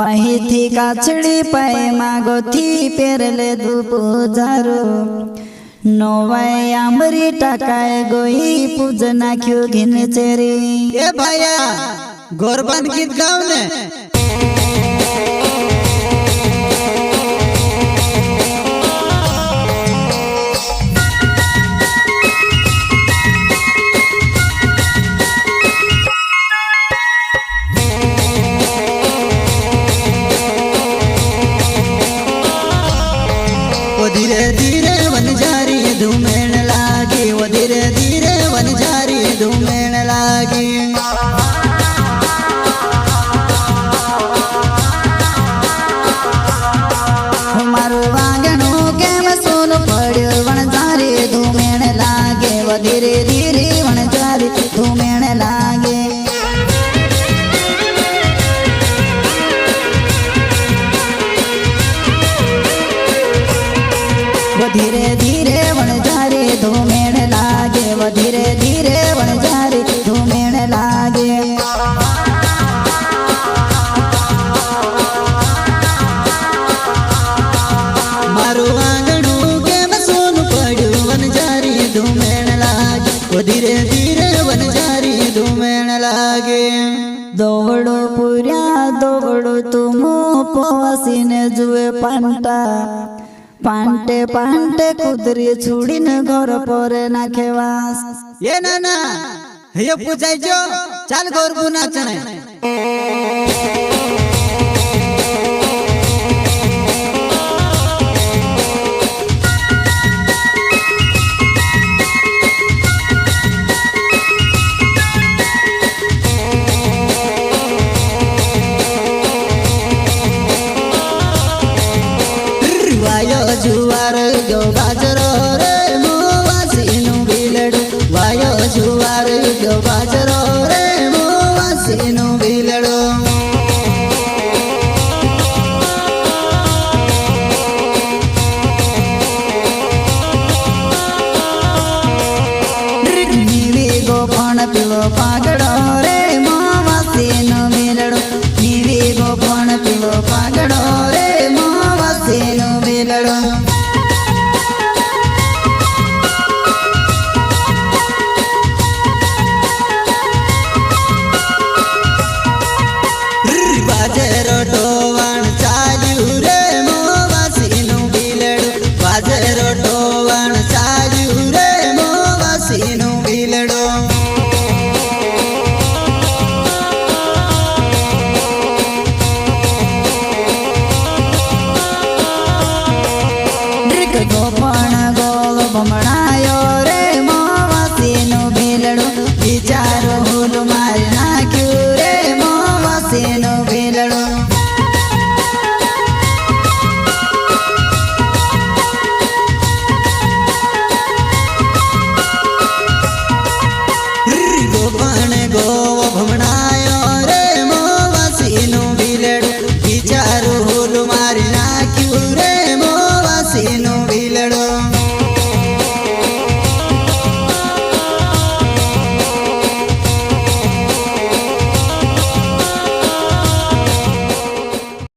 पाही थी काछड़ी पाए मागो थी पेरले धूप जारो नोवाय आंबरी टाकाय गोई पूजना क्यों घिन चेरी ए भाया गोरबंद गीत गाओ ने धीरे धीरे वन जारी धूमेण लागी वो धीरे धीरे वन जारी धूमेण लागी मारू वांगणो केम सोन पड्यो वन जारी धूमेण लागे वो धीरे धीरे वन जारी धूमेण लागे धीरे धीरे वन जारी धूमेण लागे वो धीरे धीरे वन जारी धूमेण लागे मारू आंगणू केम सोन पड्यो वन जारी धूमेण लागे वो धीरे धीरे वन जारी धूमेण लागे दौड़ो पुर्या दौड़ो तुम पवासीने जुए पांटा पांटे पांटे कुदरी छुड़ीन घर पर नाखेवास ये नाना हे पूछाई जो चल गोरबू नाचने जुवार गो बाजरो रे मुवासीनु बिलड़ू वायो जुवार गो बाजरो रे मुवासीनु बिलड़ू नीवी गो पण पीलो पाग